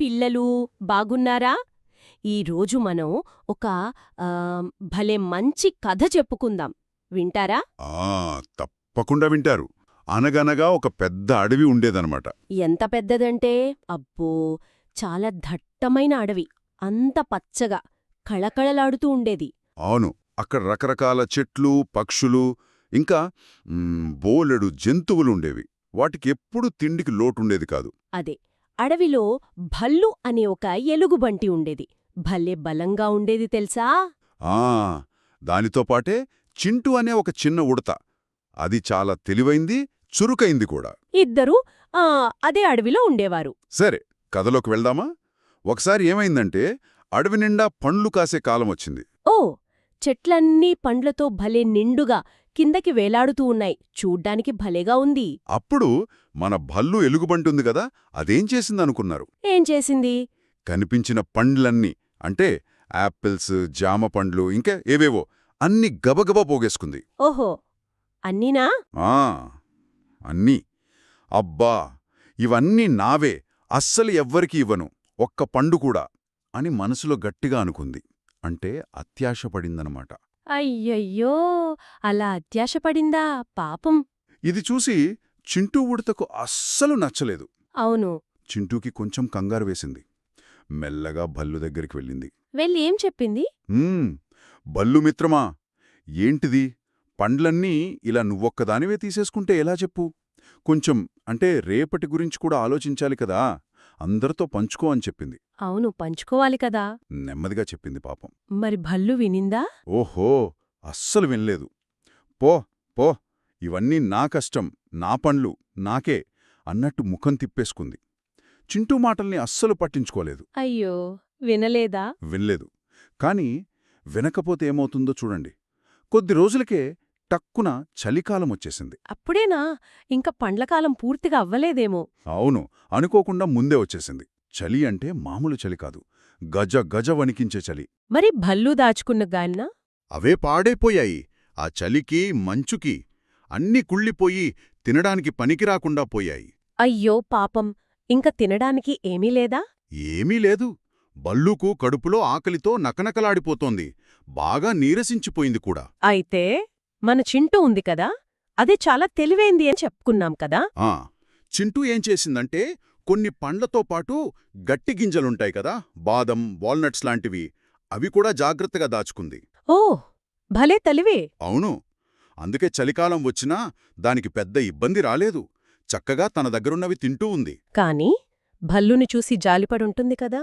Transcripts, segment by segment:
పిల్లలు బాగున్నారా? ఈరోజు మనం ఒక భలే మంచి కథ చెప్పుకుందాం. వింటారా? తప్పకుండా వింటారు. అనగనగా ఒక పెద్ద అడవి ఉండేదనమాట. ఎంత పెద్దదంటే అబ్బో, చాలా దట్టమైన అడవి. అంత పచ్చగా కళకళలాడుతూ ఉండేది. అవును, అక్కడ రకరకాల చెట్లు, పక్షులు, ఇంకా బోలెడు జంతువులుండేవి. వాటికెప్పుడూ తిండికి లోటుండేది కాదు. అదే, అడవిలో భల్లు అనే ఒక ఎలుగుబంటి ఉండేది. భలే బలంగా ఉండేది తెలుసా? ఆ దానితో పాటే చింటూ అనే ఒక చిన్న ఉడత. అది చాలా తెలివైంది, చురుకైంది కూడా. ఇద్దరూ అదే అడవిలో ఉండేవారు. సరే, కథలోకి వెళ్దామా? ఒకసారి ఏమైందంటే, అడవి నిండా పండ్లు కాసే కాలం వచ్చింది. ఓ, చెట్లన్నీ పండ్లతో భలే నిండుగా కిందకి వేలాడుతూ ఉన్నాయి. చూడ్డానికి భలేగా ఉంది. అప్పుడు మన భల్లు ఎలుగుబంటుంది గదా, అదేం చేసిందనుకున్నారు? ఏం చేసింది? కనిపించిన పండ్లన్నీ, అంటే యాపిల్స్, జామ పండ్లు, ఇంకా ఏవేవో అన్ని గబగబా పోగేసుకుంది. ఓహో, అన్నీనా? ఆ అన్నీ. అబ్బా, ఇవన్నీ నావే, అస్సలు ఎవ్వరికి ఇవ్వను, ఒక్క పండు కూడా అని మనసులో గట్టిగా అనుకుంది. అంటే అత్యాశపడిందనమాట. అయ్యయ్యో, అలా అత్యాశపడిందా పాపం. ఇది చూసి చింటూ ఉడతకు అస్సలు నచ్చలేదు. అవును. చింటూకి కొంచెం కంగారు వేసింది. మెల్లగా భల్లు దగ్గరికి వెళ్ళింది. వెళ్ళి ఏం చెప్పింది? భల్లు మిత్రమా, ఏంటిది? పండ్లన్నీ ఇలా నువ్వొక్కదానివే తీసేసుకుంటే ఎలా చెప్పు? కొంచెం, అంటే రేపటి గురించి కూడా ఆలోచించాలి కదా, అందరితో పంచుకో అని చెప్పింది. అవును, పంచుకోవాలి కదా. నెమ్మదిగా చెప్పింది పాపం. మరి భల్లు వినిందా? ఓహో, అస్సలు వినలేదు. పో పో, ఇవన్నీ నా కష్టం, నా పండ్లు, నాకే అన్నట్టు ముఖం తిప్పేసుకుంది. చింటూ మాటల్ని అస్సలు పట్టించుకోలేదు. అయ్యో, వినలేదా? వినలేదు. కాని వినకపోతే ఏమవుతుందో చూడండి. కొద్ది రోజులకే టక్కున చలికాలం వచ్చేసింది. అప్పుడేనా? ఇంక పండ్లకాలం పూర్తిగా అవ్వలేదేమో. అవును, అనుకోకుండా ముందే వచ్చేసింది. చలి అంటే మామూలు చలి కాదు, గజ గజ వణికించే చలి. మరి భల్లు దాచుకున్న గాన్న? అవే పాడైపోయాయి. ఆ చలికి, మంచుకి అన్నీ కుళ్ళిపోయి తినడానికి పనికిరాకుండా పోయాయి. అయ్యో పాపం, ఇంక తినడానికి ఏమీ లేదా? ఏమీ లేదు. బల్లుకు కడుపులో ఆకలితో నకనకలాడిపోతోంది. బాగా నీరసించిపోయింది కూడా. అయితే మన చింటూ ఉంది కదా, అదే చాలా తెలివైంది అని చెప్పుకున్నాం కదా. చింటూ ఏం చేసిందంటే, కొన్ని పండ్లతో పాటు గట్టి గింజలుంటాయి కదా, బాదం, వాల్నట్స్ లాంటివి, అవి కూడా జాగ్రత్తగా దాచుకుంది. ఓ, భలే తెలివే. అవును, అందుకే చలికాలం వచ్చినా దానికి పెద్ద ఇబ్బంది రాలేదు. చక్కగా తన దగ్గరున్నవి తింటూ ఉంది. కాని భల్లుని చూసి జాలిపడుంటుంది కదా.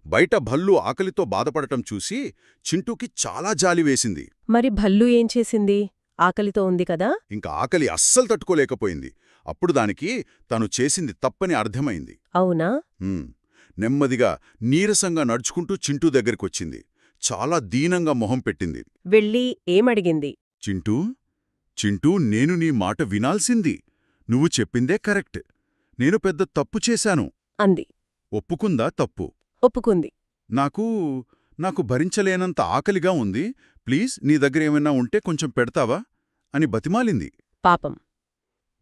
బయట భల్లు ఆకలితో బాధపడటం చూసి చింటూకి చాలా జాలి వేసింది. మరి భల్లు ఏం చేసింది? ఆకలితో ఉంది కదా. ఇంకా ఆకలి అస్సలు తట్టుకోలేకపోయింది. అప్పుడు దానికి తను చేసింది తప్పని అర్థమైంది. అవునా? నెమ్మదిగా నీరసంగా నడుచుకుంటూ చింటూ దగ్గరికొచ్చింది. చాలా దీనంగా మొహం పెట్టింది. వెళ్ళి ఏమడిగింది? చింటూ, చింటూ, నేను నీ మాట వినాల్సింది. నువ్వు చెప్పిందే కరెక్ట్. నేను పెద్ద తప్పు చేశాను అంది. ఒప్పుకుందా తప్పు? ఒప్పుకుంది. నాకు భరించలేనంత ఆకలిగా ఉంది. ప్లీజ్, నీ దగ్గరేమైనా ఉంటే కొంచెం పెడతావా అని బతిమాలింది. పాపం,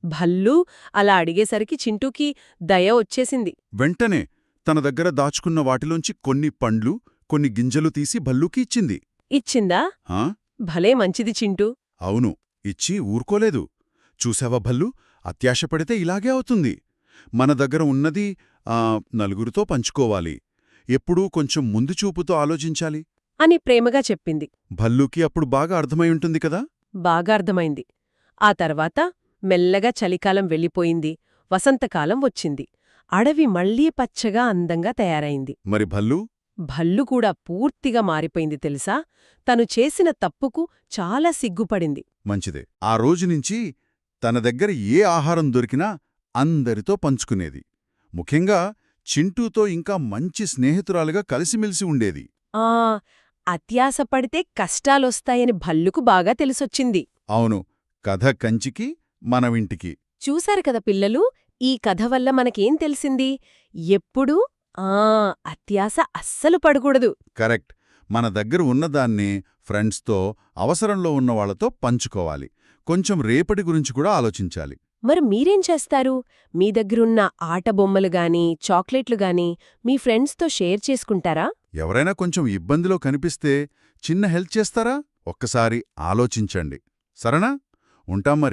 భల్లు అలా అడిగేసరికి చింటూకి దయ వచ్చేసింది. వెంటనే తన దగ్గర దాచుకున్న వాటిలోంచి కొన్ని పండ్లు, కొన్ని గింజలు తీసి భల్లూకి ఇచ్చింది. ఇచ్చిందా? భలే మంచిది చింటూ. అవును, ఇచ్చి ఊరుకోలేదు. చూసావా భల్లు, అత్యాశపడితే ఇలాగే అవుతుంది. మన దగ్గర ఉన్నది నలుగురితో పంచుకోవాలి. ఎప్పుడూ కొంచెం ముందు చూపుతో ఆలోచించాలి అని ప్రేమగా చెప్పింది. భల్లూకి అప్పుడు బాగా అర్థమై ఉంటుంది కదా. బాగా అర్థమైంది. ఆ తర్వాత మెల్లగా చలికాలం వెళ్ళిపోయింది. వసంతకాలం వచ్చింది. అడవి మళ్లీ పచ్చగా అందంగా తయారైంది. మరి భల్లు? భల్లు కూడా పూర్తిగా మారిపోయింది తెలుసా. తను చేసిన తప్పుకు చాలా సిగ్గుపడింది. మంచిదే. ఆ రోజునుంచి తన దగ్గర ఏ ఆహారం దొరికినా అందరితో పంచుకునేది. ముఖ్యంగా చింటూతో ఇంకా మంచి స్నేహితురాలుగా కలిసిమెలిసి ఉండేది. అత్యాశపడితే కష్టాలొస్తాయని భల్లుకు బాగా తెలిసొచ్చింది. అవును, కథ కంచికి, మనవింటికి. చూశారు కదా పిల్లలు, ఈ కథ వల్ల మనకేం తెలిసింది? ఎప్పుడూ అత్యాశ అస్సలు పడకూడదు. కరెక్ట్. మన దగ్గర ఉన్నదాన్నే ఫ్రెండ్స్తో, అవసరంలో ఉన్నవాళ్లతో పంచుకోవాలి. కొంచెం రేపటి గురించి కూడా ఆలోచించాలి. మరి మీరేం చేస్తారు? మీ దగ్గరున్న ఆట బొమ్మలు గాని, చాక్లెట్లు గాని మీ ఫ్రెండ్స్తో షేర్ చేసుకుంటారా? ఎవరైనా కొంచెం ఇబ్బందిలో కనిపిస్తే చిన్న హెల్ప్ చేస్తారా? ఒక్కసారి ఆలోచించండి. సరేనా? ఉంటాం మరి.